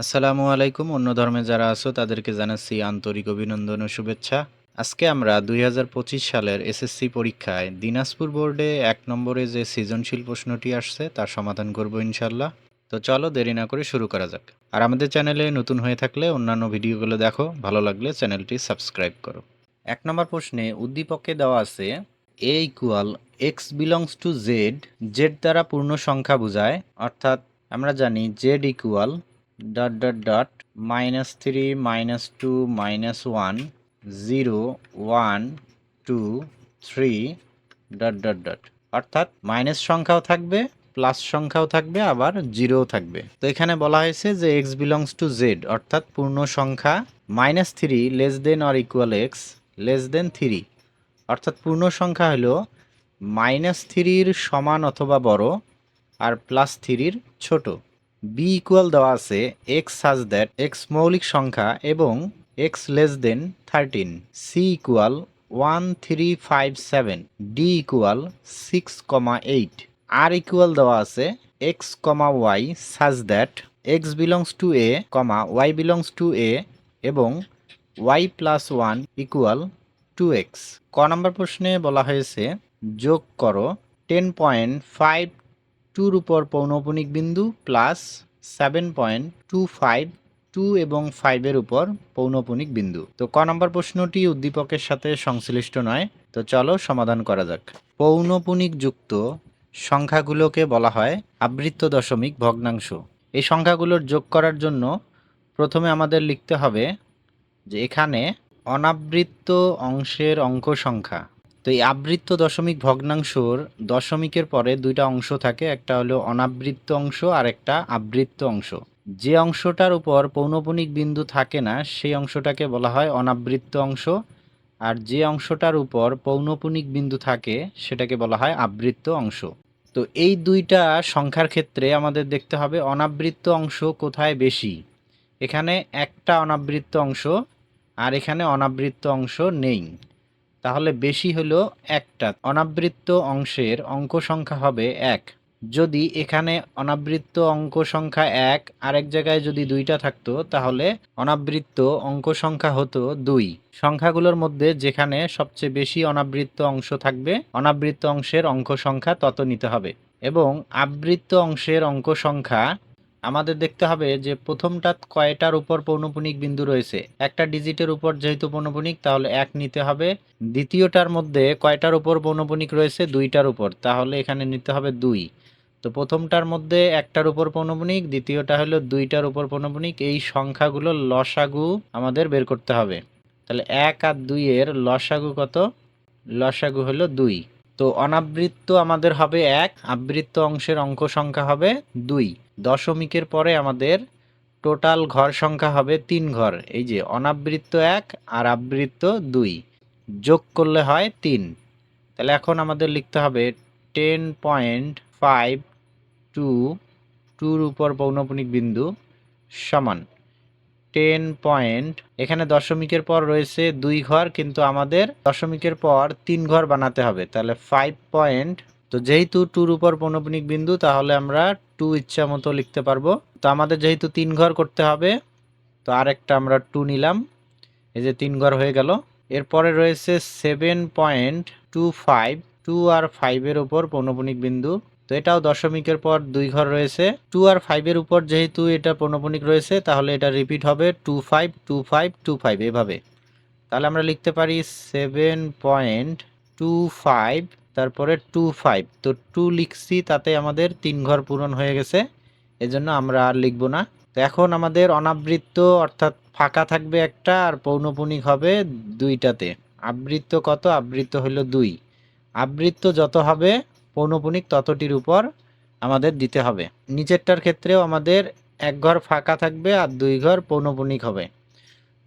আসসালামু আলাইকুম। অন্য ধর্মে যারা আছো তাদেরকে জানাচ্ছি আন্তরিক অভিনন্দন ও শুভেচ্ছা। আজকে আমরা ২০২৫ সালের এসএসসি পরীক্ষায় দিনাজপুর বোর্ডে ১ নম্বরে যে সৃজনশীল প্রশ্নটি আসছে তার সমাধান করব ইনশাল্লাহ। তো চলো দেরি না করে শুরু করা যাক। আর আমাদের চ্যানেলে নতুন হয়ে থাকলে অন্যান্য ভিডিওগুলো দেখো, ভালো লাগলে চ্যানেলটি সাবস্ক্রাইব করো। ১ নম্বর প্রশ্নে উদ্দীপকে দেওয়া আছে A equal x belongs to Z, Z দ্বারা পূর্ণ সংখ্যা বোঝায়, অর্থাৎ আমরা জানি Z equal dot dot dot -3 -2 -1 0 1 2 3 dot dot dot, অর্থাৎ মাইনাস সংখ্যাও থাকবে, প্লাস সংখ্যাও থাকবে, আবার জিরোও থাকবে। তো এখানে বলা হয়েছে যে এক্স বিলংস টু জেড, অর্থাৎ পূর্ণ সংখ্যা -3 less than or equal x less দেন 3, অর্থাৎ পূর্ণ সংখ্যা হলো -3-র সমান অথবা বড় আর +3-র ছোট। বি ইকুয়াল দেওয়া আছে এক্স সাজ দ্যাট এক্স মৌলিক সংখ্যা এবং x less than 13। C equal 1 3 5 7। D equal 6,8। R equal দেওয়া আছে x comma y such that x belongs to A comma y belongs to A এবং ওয়াই প্লাস 1 ইকুয়াল 2x। ক নম্বর প্রশ্নে বলা হয়েছে যোগ করো 10.5 2-র উপর পৌনঃপুনিক বিন্দু প্লাস 7.25 2 এবং 5-এর উপর পৌনঃপুনিক বিন্দু। তো ক নম্বর প্রশ্নটি উদ্দীপকের সাথে সংশ্লিষ্ট নয়। তো চলো সমাধান করা যাক। পৌনঃপুনিক যুক্ত সংখ্যাগুলোকে বলা হয় আবৃত্ত দশমিক ভগ্নাংশ। এই সংখ্যাগুলোর যোগ করার জন্য প্রথমে আমাদের লিখতে হবে যে এখানে অনাবৃত্ত অংশের অঙ্ক সংখ্যা। তো এই আবৃত্ত দশমিক ভগ্নাংশর দশমিকের পরে দুইটা অংশ থাকে, একটা হলো অনাবৃত্ত অংশ আর একটা আবৃত্ত অংশ। যে অংশটার উপর পৌনঃপুনিক বিন্দু থাকে না সেই অংশটাকে বলা হয় অনাবৃত্ত অংশ, আর যে অংশটার উপর পৌনঃপুনিক বিন্দু থাকে সেটাকে বলা হয় আবৃত্ত অংশ। তো এই দুইটা সংখ্যার ক্ষেত্রে আমাদের দেখতে হবে অনাবৃত্ত অংশ কোথায় বেশি। এখানে একটা অনাবৃত্ত অংশ আর এখানে অনাবৃত্ত অংশ নেই, তাহলে বেশি হলো একটা। অনাবৃত্ত অংশের অঙ্ক সংখ্যা হবে 1। যদি এখানে অনাবৃত্ত অঙ্ক সংখ্যা 1 আরেক জায়গায় যদি দুইটা থাকতো তাহলে অনাবৃত্ত অঙ্ক সংখ্যা হতো 2। সংখ্যাগুলোর মধ্যে যেখানে সবচেয়ে বেশি অনাবৃত্ত অংশ থাকবে অনাবৃত্ত অংশের অঙ্ক সংখ্যা তত নিতে হবে। এবং আবৃত্ত অংশের অঙ্ক সংখ্যা আমাদের দেখতে হবে যে প্রথমটা কয়টার উপর পৌনঃপুনিক বিন্দু রয়েছে। একটা ডিজিটের উপর যেহেতু পৌনঃপুনিক তাহলে 1 নিতে হবে। দ্বিতীয়টার মধ্যে কয়টার উপর পৌনঃপুনিক রয়েছে, 2টার উপর, তাহলে এখানে নিতে হবে 2। তো প্রথমটার মধ্যে একটার উপর পৌনঃপুনিক, দ্বিতীয়টা হলো 2টার উপর পৌনঃপুনিক। এই সংখ্যাগুলো লসাগু আমাদের বের করতে হবে। তাহলে 1 আর 2 এর লসাগু কত? লসাগু হলো 2। তো অনাবৃত্ত আমাদের হবে 1, আবৃত্ত অংশের অঙ্ক সংখ্যা হবে 2। দশমিকের পরে আমাদের টোটাল ঘর সংখ্যা হবে 3 ঘর। এই যে অনাবৃত্ত 1 আর আবৃত্ত 2 যোগ করলে হয় 3। তাহলে এখন আমাদের লিখতে হবে 10.5 2 2-র উপর পৌনঃপুনিক বিন্দু সমান 10 পয়েন্ট, এখানে দশমিকের পর রয়েছে 2 ঘর কিন্তু আমাদের দশমিকের পর 3 ঘর বানাতে হবে, তাহলে 5 পয়েন্ট। তো যেহেতু 2-র উপর পৌনঃপুনিক বিন্দু তাহলে আমরা 2 ইচ্ছা মতো লিখতে পারবো। তো আমাদের যেহেতু 3 ঘর করতে হবে তো আরেকটা আমরা 2 নিলাম, এই যে 3 ঘর হয়ে গেল। এরপরে রয়েছে 7.25 2 আর 5-এর উপর পৌনঃপুনিক বিন্দু। তো এটাও দশমিকের পর 2 ঘর রয়েছে। 2 আর 5-এর উপর যেহেতু এটা পৌনঃপুনিক রয়েছে তাহলে এটা রিপিট হবে 25 25 25 এভাবে। তাহলে আমরা লিখতে পারি 7.25 তারপরে 25। তো 2 লিখছি, তাতে আমাদের 3 ঘর পূরণ হয়ে গেছে, এজন্য আমরা আর লিখব না। তো এখন আমাদের অনাবৃত্ত অর্থাৎ ফাঁকা থাকবে একটা আর পৌনঃপুনিক হবে 2টাতে। আবৃত্ত কত? আবৃত্ত হলো 2। আবৃত্ত যত হবে পৌনঃপুনিক ততটির উপর আমাদের দিতে হবে। নিচেরটার ক্ষেত্রেও আমাদের 1 ঘর ফাঁকা থাকবে আর 2 ঘর পৌনঃপুনিক হবে।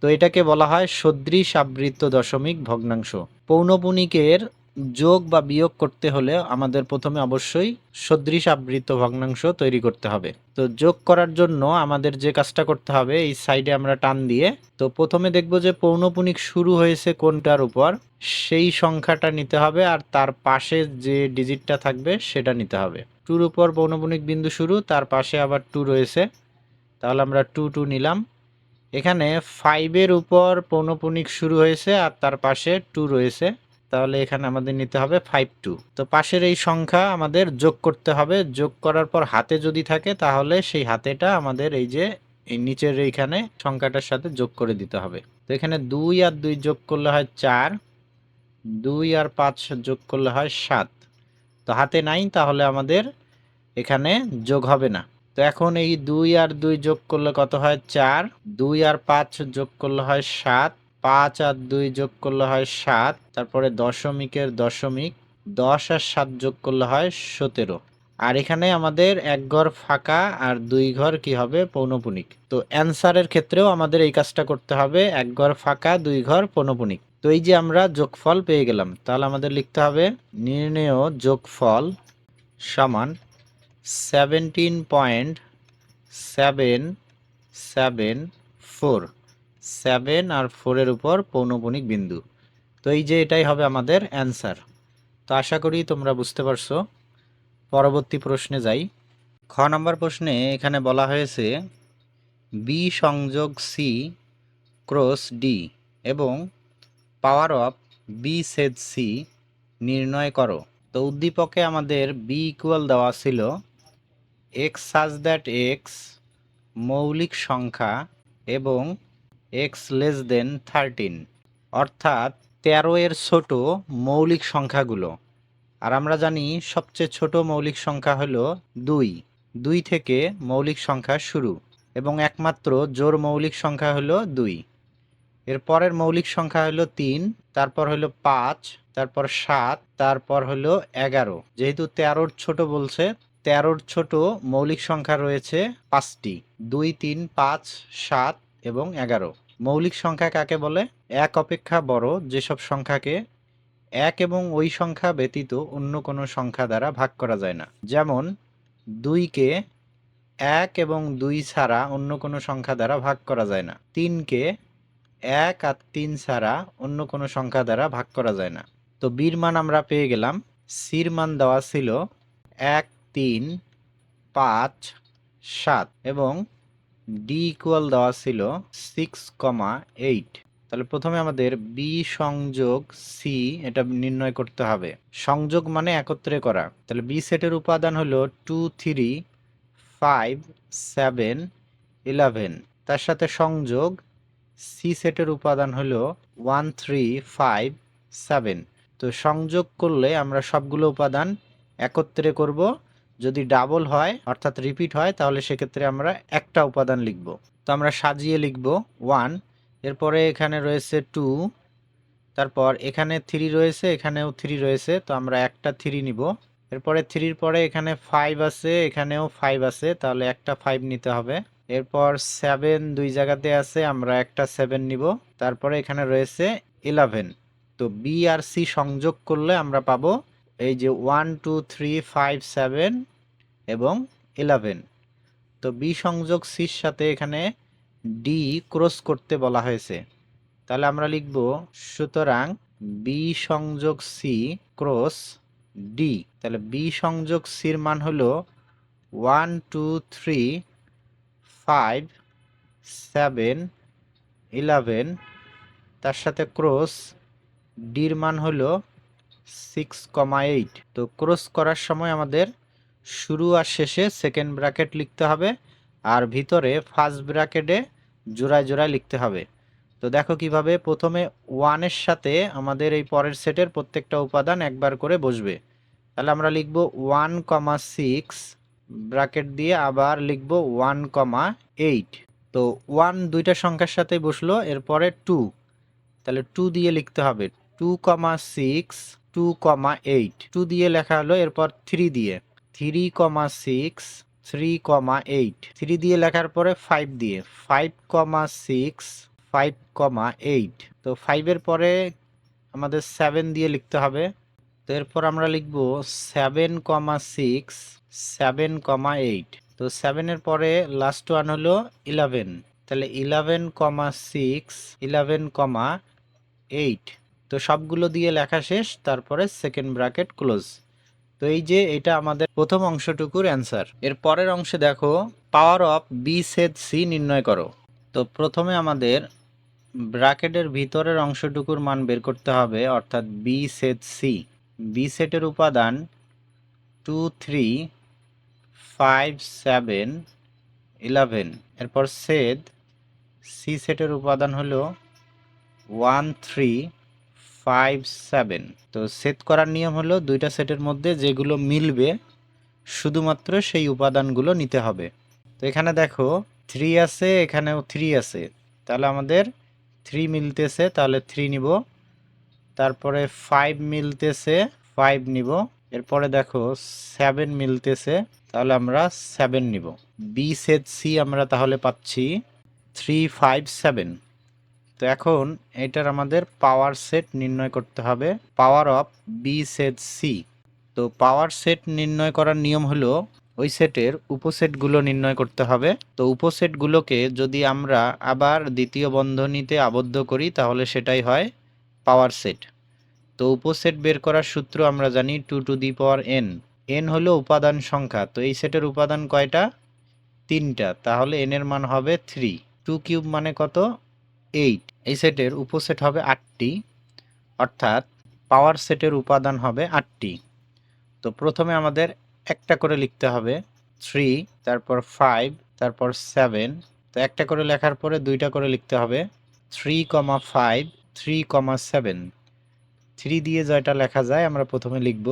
তো এটাকে বলা হয় সদৃশ আবৃত্ত দশমিক ভগ্নাংশ। পৌনঃপুনিকের যোগ বা বিয়োগ করতে হলে আমাদের প্রথমে অবশ্যই সদৃশ আবৃত্ত ভগ্নাংশ তৈরি করতে হবে। তো যোগ করার জন্য আমাদের যে কাজটা করতে হবে এই সাইডে আমরা টান দিয়ে, তো প্রথমে দেখব যে পৌনঃপুনিক শুরু হয়েছে কোনটার উপর সেই সংখ্যাটা নিতে হবে আর তার পাশে যে ডিজিটটা থাকবে সেটা নিতে হবে। 2-র উপর পৌনঃপুনিক বিন্দু শুরু, তার পাশে আবার 2 রয়েছে, তাহলে আমরা 2 2 নিলাম। এখানে 5-এর উপর পৌনঃপুনিক শুরু হয়েছে আর তার পাশে 2 রয়েছে, তাহলে এখানে আমাদের নিতে হবে 5 2। তো পাশের এই সংখ্যা আমাদের যোগ করতে হবে, যোগ করার পর হাতে যদি থাকে তাহলে সেই হাতেটা আমাদের এই যে এই নিচের এইখানে সংখ্যাটার সাথে যোগ করে দিতে হবে। তো এখানে 2 আর 2 যোগ করলে হয় 4, 2 আর 5 যোগ করলে হয় 7। তো হাতে নাই, তাহলে আমাদের এখানে যোগ হবে না। তো এখন এই 2 আর 2 যোগ করলে কত হয় 4, 2 আর 5 যোগ করলে হয় 7, 5 আর 2 যোগ করলে হয় 7, তারপরে দশমিকের দশমিক 10 আর 7 যোগ করলে হয় 17। আর এখানে আমাদের এক ঘর ফাঁকা আর 2 ঘর কি হবে পৌনঃপুনিক। তো অ্যান্সারের ক্ষেত্রেও আমাদের এই কাজটা করতে হবে, এক ঘর ফাঁকা 2 ঘর পৌনঃপুনিক। তো এই যে আমরা যোগফল পেয়ে গেলাম, তাহলে আমাদের লিখতে হবে নির্ণেয় যোগফল সমান 17.774, 7 আর 4-এর উপর পৌনঃপুনিক বিন্দু। তো এই যে এটাই হবে আমাদের অ্যান্সার। তো আশা করি তোমরা বুঝতে পারছো। পরবর্তী প্রশ্নে যাই। খ নম্বর প্রশ্নে এখানে বলা হয়েছে বি সংযোগ সি ক্রস ডি এবং পাওয়ার অফ বি ছেদ সি নির্ণয় করো। তো উদ্দীপকে আমাদের বি ইকুয়াল দেওয়া ছিল এক্স সাজ দ্যাট এক্স মৌলিক সংখ্যা এবং এক্স লেস দেন 13, অর্থাৎ 13 এর ছোট মৌলিক সংখ্যাগুলো। আর আমরা জানি সবচেয়ে ছোট মৌলিক সংখ্যা হলো 2, 2 থেকে মৌলিক সংখ্যা শুরু এবং একমাত্র জোড় মৌলিক সংখ্যা হলো 2। এর পরের মৌলিক সংখ্যা হলো 3, তারপর হলো 5, তারপর 7, তারপর হলো 11। যেহেতু 13-র ছোট বলছে, 13-র ছোট মৌলিক সংখ্যা রয়েছে 5টি, 2 3 5 7 এবং 11। মৌলিক সংখ্যা কাকে বলে? এক অপেক্ষা বড় যেসব সংখ্যাকে এক এবং ওই সংখ্যা ব্যতীত অন্য কোনো সংখ্যা দ্বারা ভাগ করা যায় না। যেমন 2কে 1 এবং 2 ছাড়া অন্য কোনো সংখ্যা দ্বারা ভাগ করা যায় না। 3কে 1 আর 3 ছাড়া অন্য কোনো সংখ্যা দ্বারা ভাগ করা যায় না। তো বির মান আমরা পেয়ে গেলাম। সির মান দেওয়া ছিল 1 3 5 7 এবং ডি ইকুয়াল দেওয়া ছিল 6,8। তাহলে প্রথমে আমাদের বি সংযোগ সি এটা নির্ণয় করতে হবে। সংযোগ মানে একত্রে করা। তাহলে বি সেটের উপাদান হলো 2 3 5 7 11, তার সাথে সংযোগ সি সেটের উপাদান হলো 1 3 5 7। তো সংযোগ করলে আমরা সবগুলো উপাদান একত্রে করব। যদি ডাবল হয় অর্থাৎ রিপিট হয় তাহলে সেক্ষেত্রে আমরা একটা উপাদান লিখব। তো আমরা সাজিয়ে লিখব 1, এরপরে এখানে রয়েছে 2, তারপর এখানে 3 রয়েছে, এখানেও 3 রয়েছে, তো আমরা একটা 3 নিব। এরপরে 3-র পরে এখানে 5 আছে, এখানেও 5 আছে, তাহলে একটা 5 নিতে হবে। এরপর 7 দুই জায়গাতে আছে, আমরা একটা 7 নিব। তারপরে এখানে রয়েছে 11। তো বি আর সি সংযোগ করলে আমরা পাবো এই যে 1 2 3 5 7 এবং 11। তো বি সংযোগ সির সাথে এখানে ডি ক্রস করতে বলা হয়েছে, তাহলে আমরা লিখব সুতরাং বি সংযোগ সি ক্রস ডি। তাহলে বি সংযোগ সির মান হলো 1 2 3 5 7 11, তার সাথে ক্রস ডির মান হলো 6,8। তো ক্রস করার সময় আমাদের শুরু আর শেষে সেকেন্ড ব্র্যাকেট লিখতে হবে আর ভিতরে ফার্স্ট ব্র্যাকেটে জোড়ায় জোড়ায় লিখতে হবে। তো দেখো কিভাবে, প্রথমে 1-এর সাথে আমাদের এই পরের সেটের প্রত্যেকটা উপাদান একবার করে বসবে। তাহলে আমরা লিখব 1,6 ব্র্যাকেট দিয়ে আবার লিখব 1,8। তো 1 দুইটা সংখ্যার সাথে বসলো, এরপরে 2, তাহলে 2 দিয়ে লিখতে হবে 2,6 2,8। 2 দিয়ে লেখা হলো, এরপর 3 দিয়ে 3,6 3,8। 3 দিয়ে লেখার পরে 5 দিয়ে 5,6 5,8। তো 5-এর পরে আমাদের 7 দিয়ে লিখতে হবে। তো এরপর আমরা লিখব 7,6 7,8। তো 7-এর পরে লাস্ট ওয়ান হলো 11, তাহলে 11,6 11,8। তো সবগুলো দিয়ে লেখা শেষ, তারপরে সেকেন্ড ব্র্যাকেট ক্লোজ। তো তো এই যে এটা আমাদের প্রথম অংশটুকুর অ্যান্সার। এর পরের অংশে দেখো পাওয়ার অফ বি ছেদ সি নির্ণয় করো। তো প্রথমে আমাদের ব্র্যাকেটের ভিতরের অংশটুকুর মান বের করতে হবে, অর্থাৎ বি ছেদ সি। বি সেটের উপাদান 2 3 5 7 11। এরপর ছেদ সি সেটের উপাদান হলো 1 3 5 7। তো ছেদ করার নিয়ম হলো দুইটা সেটের মধ্যে যেগুলো মিলবে শুধুমাত্র সেই উপাদানগুলো নিতে হবে। তো এখানে দেখো 3 আছে, এখানেও 3 আছে, তাহলে আমাদের 3 মিলতেছে, তাহলে 3 নিব। তারপরে 5 মিলতেছে, 5 নিব। এরপরে দেখো 7 মিলতেছে, তাহলে আমরা 7 নিব। বি সেট সি আমরা তাহলে পাচ্ছি 3 5 7। তো এখন এটার আমাদের পাওয়ার সেট নির্ণয় করতে হবে, power of B set C. তো পাওয়ার সেট নির্ণয় করার নিয়ম হলো ওই সেটের উপসেটগুলো নির্ণয় করতে হবে। তো উপসেটগুলোকে যদি আমরা আবার দ্বিতীয় বন্ধনীতে আবদ্ধ করি তাহলে সেটাই হয় পাওয়ার সেট। তো উপসেট বের করার সূত্র আমরা জানি 2 to the power N. N হলো উপাদান সংখ্যা, তো এই সেটের উপাদান কয়টা? 3টা, তাহলে এন এর মান হবে 3। 2 কিউব মানে কত? 8। এই সেটের উপসেট হবে 8টি, অর্থাৎ পাওয়ার সেটের উপাদান হবে 8টি। তো প্রথমে আমাদের একটা করে লিখতে হবে 3, তারপর 5, তারপর 7। তো একটা করে লেখার পরে দুইটা করে লিখতে হবে 3, 5, 3, 7। 3 দিয়ে যেটা লেখা যায় আমরা প্রথমে লিখব,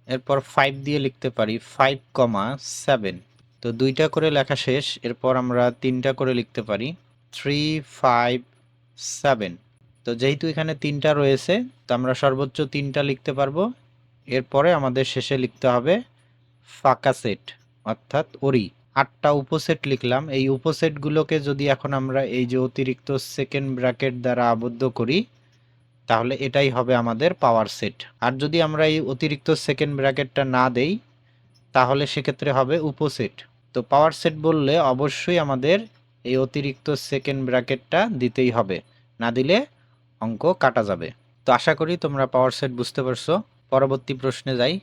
এরপর 5 দিয়ে লিখতে পারি 5, 7। তো দুইটা করে লেখা শেষ, এরপর আমরা তিনটা করে লিখতে পারি 3, 5, 7। তো যেহেতু এখানে তিনটা রয়েছে তো আমরা সর্বোচ্চ তিনটা লিখতে পারবো। এরপরে আমাদের শেষে লিখতে হবে ফাঁকা সেট, অর্থাৎ ওরি। 8টা উপসেট লিখলাম। এই উপসেটগুলোকে যদি এখন আমরা এই যে অতিরিক্ত সেকেন্ড ব্র্যাকেট দ্বারা আবদ্ধ করি তাহলে এটাই হবে আমাদের পাওয়ার সেট। আর যদি আমরা এই অতিরিক্ত সেকেন্ড ব্র্যাকেটটা না দেই তাহলে সেক্ষেত্রে হবে উপসেট। তো পাওয়ার সেট বললে অবশ্যই আমাদের এই অতিরিক্ত সেকেন্ড ব্র্যাকেটটা দিতেই হবে, না দিলে অঙ্ক কাটা যাবে। তো আশা করি তোমরা পাওয়ার সেট বুঝতে পারছো। পরবর্তী প্রশ্নে যাই।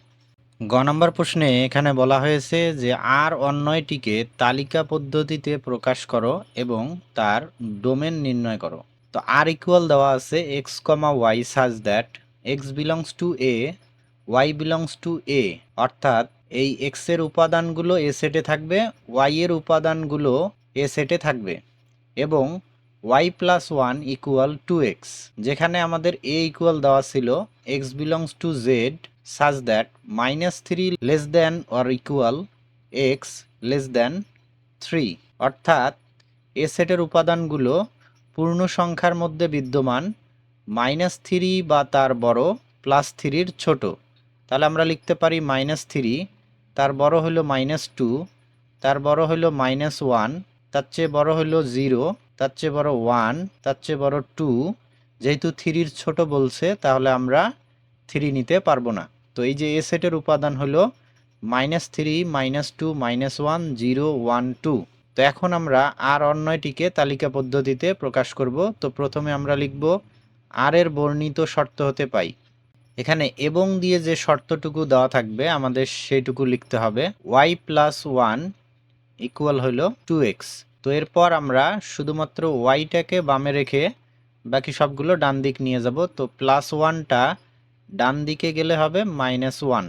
গ নম্বর প্রশ্নে এখানে বলা হয়েছে যে আর অন্যটিকে তালিকা পদ্ধতিতে প্রকাশ করো এবং তার ডোমেন নির্ণয় করো। তো আর ইকুয়াল দেওয়া আছে x comma y such that x belongs to A, y belongs to A. অর্থাৎ এই এক্স এর উপাদানগুলো এ সেটে থাকবে, ওয়াই এর উপাদানগুলো এ সেটে থাকবে, এবং y প্লাস 1 ইকুয়াল 2x। যেখানে আমাদের a ইকুয়াল দেওয়া ছিল x belongs to z such that -3 less than or equal x less than 3। অর্থাৎ এ সেটের উপাদানগুলো পূর্ণ সংখ্যার মধ্যে বিদ্যমান -3 বা তার বড় +3 ছোট। তাহলে আমরা লিখতে পারি -3, তার বড় হলো -2, তার বড় হলো -1, তার চেয়ে বড় হলো 0, তার চেয়ে বড় 1, তার চেয়ে বড় 2। যেহেতু 3 ছোট বলছে তাহলে আমরা 3 নিতে পারবো না। তো এই যে এ সেটের উপাদান হলো -3, -2, -1, 0, 1, 2। তো এখন আমরা আর অন্যটিকে তালিকা পদ্ধতিতে প্রকাশ করব। তো প্রথমে আমরা লিখব আর এর বর্ণিত শর্ত হতে পাই। এখানে এবং দিয়ে যে শর্তটুকু দেওয়া থাকবে আমাদের সেইটুকু লিখতে হবে y প্লাস 1 ইকুয়াল হলো 2x। তো এরপর আমরা শুধুমাত্র ওয়াইটাকে বামে রেখে বাকি সবগুলো ডান দিক নিয়ে যাব। তো প্লাস 1টা ডান দিকে গেলে হবে -1,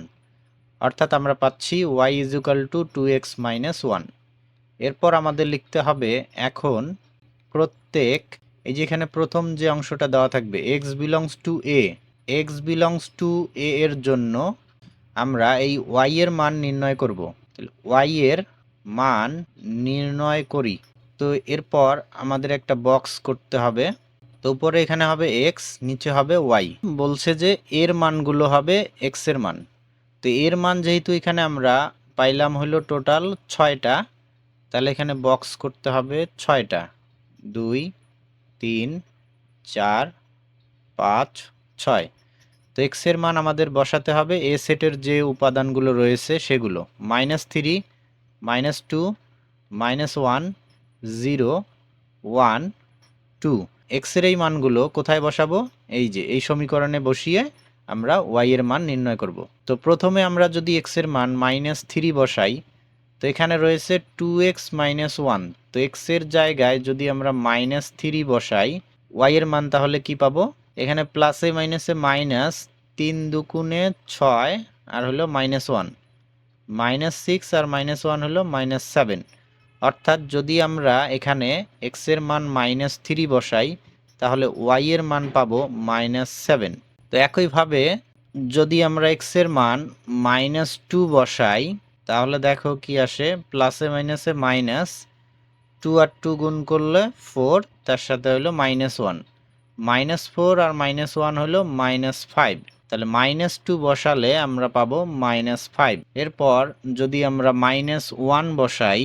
অর্থাৎ আমরা পাচ্ছি y is equal to 2x minus 1। এরপর আমাদের লিখতে হবে এখন প্রত্যেক, এই যে এখানে প্রথম যে অংশটা দেওয়া থাকবে x belongs to a, x belongs to a এর জন্য আমরা এই y এর মান নির্ণয় করব। y এর মান নির্ণয় করি। তো এরপর আমাদের একটা বক্স করতে হবে। তো উপরে এখানে হবে x, নিচে হবে y। বলছে যে এর মানগুলো হবে x এর মান। তো এর মান যেহেতু এখানে আমরা পাইলাম হলো টোটাল 6টা, তাহলে এখানে বক্স করতে হবে 6টা, 2 3 4 5 6। তো x এর মান আমাদের বসাতে হবে এ সেটের যে উপাদানগুলো রয়েছে সেগুলো -3, -2, -1, 0, 1, 2। x এর এই মানগুলো কোথায় বসাবো? এই যে এই সমীকরণে বসিয়ে আমরা ওয়াই এর মান নির্ণয় করব। তো প্রথমে আমরা যদি এক্স এর মান -3 বসাই, তো এখানে রয়েছে 2x - 1। তো এক্স এর জায়গায় যদি আমরা -3 বসাই, ওয়াই এর মান তাহলে কি পাবো? এখানে প্লাসে মাইনাসে মাইনাস, 3 দুগুণে 6 আর হলো -1, -6 আর -1 হলো -7। অর্থাৎ যদি আমরা এখানে এক্স এর মান -3 বসাই, তাহলে ওয়াই এর মান পাবো -7। তো একইভাবে যদি আমরা এক্স এর মান -2 বসাই, তাহলে দেখো কি আসে, প্লাসে মাইনাসে মাইনাস, 2 আর 2 গুণ করলে 4, তার সাথে হলো -1, -4 আর -1 হলো -5। তাহলে -2 বসালে আমরা পাবো -5। এরপর যদি আমরা -1 বসাই,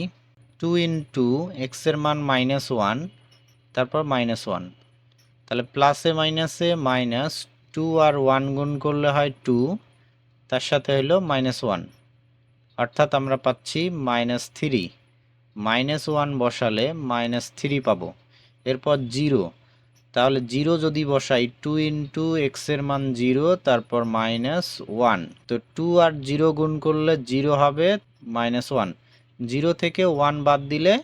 2 ইন্টু এক্স এর মান -1, তারপর -1, তাহলে প্লাসে মাইনাসে মাইনাস, 2 আর 1 গুণ করলে হয় 2, তার সাথে হলো -1, অর্থাৎ আমরা পাচ্ছি -3। -1 বসালে -3 পাবো। এরপর 0, তাহলে 0 যদি বসাই, 2 ইন্টু এক্স এর মান 0, তারপর -1, তো 2 আর 0 গুণ করলে 0 হবে, -1, 0 থেকে 1 বাদ দিলে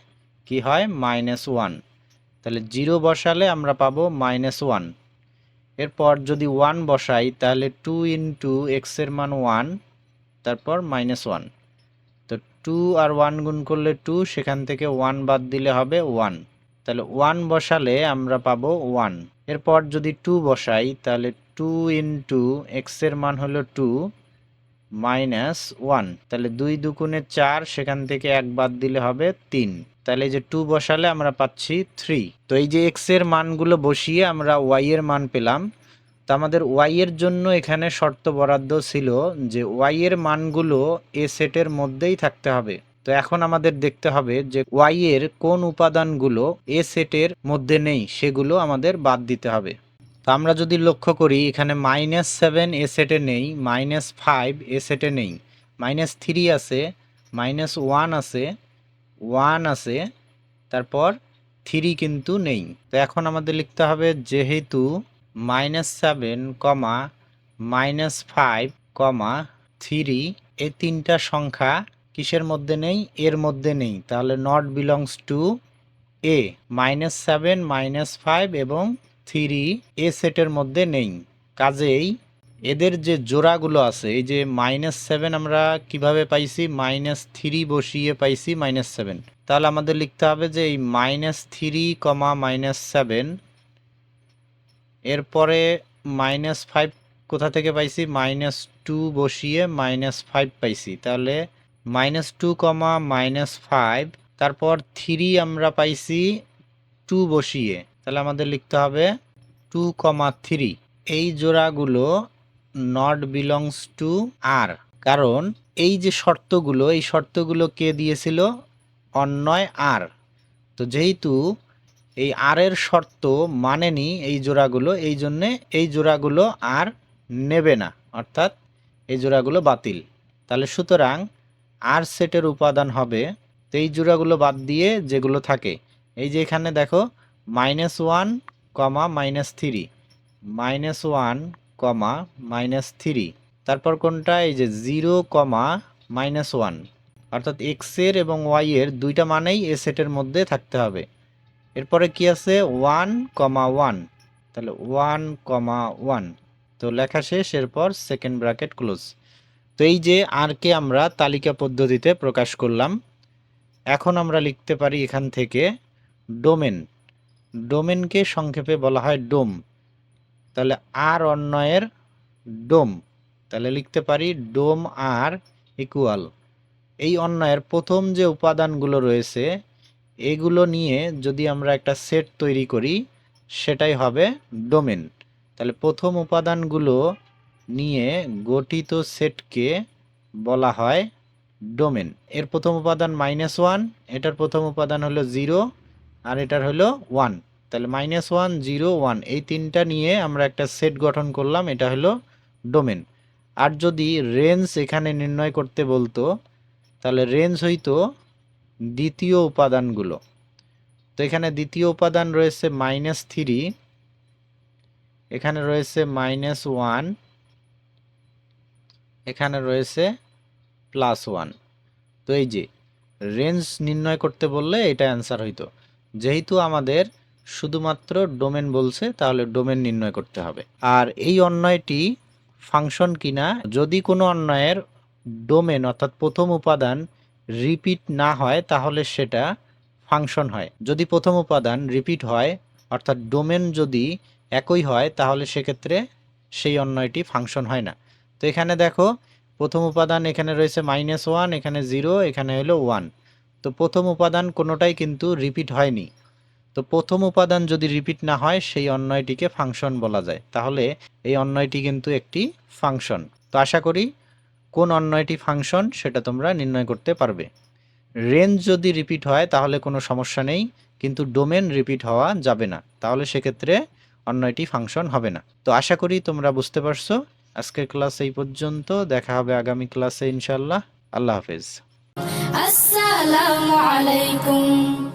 কি হয়, -1, তাহলে 0 বসালে আমরা পাবো -1। এরপর যদি 1 বসাই, তাহলে 2 ইন্টু এক্স এর মান 1, তারপর -1, তো 2 আর 1 গুণ করলে 2, সেখান থেকে 1 বাদ দিলে হবে 1, তাহলে 1 বসালে আমরা পাবো 1। এরপর যদি 2 বসাই, তাহলে 2 ইন্টু এক্স এর মান হলো 2, -1, তাহলে 2 দুগুণে 4, সেখান থেকে 1 বাদ দিলে হবে 3, তাহলে এই যে 2 বসালে আমরা পাচ্ছি 3। তো এই যে এক্স এর মানগুলো বসিয়ে আমরা ওয়াই এর মান পেলাম। তো আমাদের ওয়াই এর জন্য এখানে শর্ত বরাদ্দ ছিল যে ওয়াই এর মানগুলো এ সেটের মধ্যেই থাকতে হবে। তো এখন আমাদের দেখতে হবে যে ওয়াই এর কোন উপাদানগুলো এ সেটের মধ্যে নেই, সেগুলো আমাদের বাদ দিতে হবে। তো আমরা যদি লক্ষ্য করি, এখানে -7 এ সেটে নেই, -5 এ সেটে নেই, -3 আছে, -1 আছে, 1 আছে, তারপর 3 কিন্তু নেই। তো এখন আমাদের লিখতে হবে, যেহেতু -7, -5, 3 এই তিনটা সংখ্যা কিসের মধ্যে নেই, এর মধ্যে নেই, তাহলে নট বিলংস টু এ। -7, -5 এবং 3 এ সেটের মধ্যে নেই। কাজেই এদের যে জোড়াগুলো আছে, এই যে -7 আমরা কিভাবে পাইছি, -3 বসিয়ে পাইছি -7, তাহলে আমাদের লিখতে হবে যে এই -3, -7, এরপরে -5 কোথা থেকে পাইছি, -2 বসিয়ে -5 পাইছি, তাহলে -2, -5, তারপর 3 আমরা পাইছি 2 বসিয়ে, তাহলে আমাদের লিখতে হবে 2, 3। এই জোড়াগুলো নট বিলংস টু আর, কারণ এই যে শর্তগুলো, এই শর্তগুলো কে দিয়েছিল, অন্যয় আর। তো যেহেতু এই আর এর শর্ত মানেনি এই জোড়াগুলো, এই জন্যে এই জোড়াগুলো আর নেবে না, অর্থাৎ এই জোড়াগুলো বাতিল। তাহলে সুতরাং আর সেটের উপাদান হবে, তো এই জোড়াগুলো বাদ দিয়ে যেগুলো থাকে, এই যে এখানে দেখো -1, -3, -1, -3, তারপর কোনটা, এই যে 0, -1, অর্থাৎ এক্স এর এবং ওয়াই এর দুইটা মানেই এ সেটের মধ্যে থাকতে হবে। এরপরে কি আছে, 1, 1, তাহলে 1, 1, তো লেখা শেষ, এরপর সেকেন্ড ব্র্যাকেট ক্লোজ। তো এই যে আর কে আমরা তালিকা পদ্ধতিতে প্রকাশ করলাম। এখন আমরা লিখতে পারি এখান থেকে ডোমেন। ডোমেনকে সংক্ষেপে বলা হয় ডোম। তাহলে আর অন্যয়ের ডোম, তাহলে লিখতে পারি ডোম আর ইকুয়াল, এই অন্যয়ের প্রথম যে উপাদানগুলো রয়েছে এগুলো নিয়ে যদি আমরা একটা সেট তৈরি করি, সেটাই হবে ডোমেন। তাহলে প্রথম উপাদানগুলো নিয়ে গঠিত সেটকে বলা হয় ডোমেন। এর প্রথম উপাদান -1, এটার প্রথম উপাদান হলো 0, আর এটার হলো 1, তাহলে -1, 0, 1 এই তিনটা নিয়ে আমরা একটা সেট গঠন করলাম, এটা হলো ডোমেন। আর যদি রেঞ্জ এখানে নির্ণয় করতে বলতো, তাহলে রেঞ্জ হইতো দ্বিতীয় উপাদানগুলো। তো এখানে দ্বিতীয় উপাদান রয়েছে -3, এখানে রয়েছে -1, এখানে রয়েছে +1। তো এই যে রেঞ্জ নির্ণয় করতে বললে এটা অ্যান্সার হইতো। যেহেতু আমাদের শুধুমাত্র ডোমেন বলছে, তাহলে ডোমেন নির্ণয় করতে হবে। আর এই অন্বয়টি ফাংশন কিনা, যদি কোনো অন্বয়ের ডোমেন অর্থাৎ প্রথম উপাদান রিপিট না হয় তাহলে সেটা ফাংশন হয়। যদি প্রথম উপাদান রিপিট হয় অর্থাৎ ডোমেন যদি একই হয় তাহলে সেক্ষেত্রে সেই অন্বয়টি ফাংশন হয় না। তো এখানে দেখো প্রথম উপাদান এখানে রয়েছে -1, এখানে 0, এখানে হলো 1। তো প্রথম উপাদান কোনোটাই কিন্তু রিপিট হয়নি। তো প্রথম উপাদান যদি রিপিট না হয় সেই অন্বয়টিকে ফাংশন বলা যায়। তাহলে এই অন্বয়টি কিন্তু একটি ফাংশন। তো আশা করি কোন অন্বয়টি ফাংশন সেটা তোমরা নির্ণয় করতে পারবে। রেঞ্জ যদি রিপিট হয় তাহলে কোনো সমস্যা নেই, কিন্তু ডোমেন রিপিট হওয়া যাবে না, তাহলে সেক্ষেত্রে অন্যটি ফাংশন হবে না। তো আশা করি তোমরা বুঝতে পারছো। আজকের ক্লাস এই পর্যন্ত, দেখা হবে আগামী ক্লাসে ইনশাল্লাহ। আল্লাহ হাফেজ। আসসালামু আলাইকুম।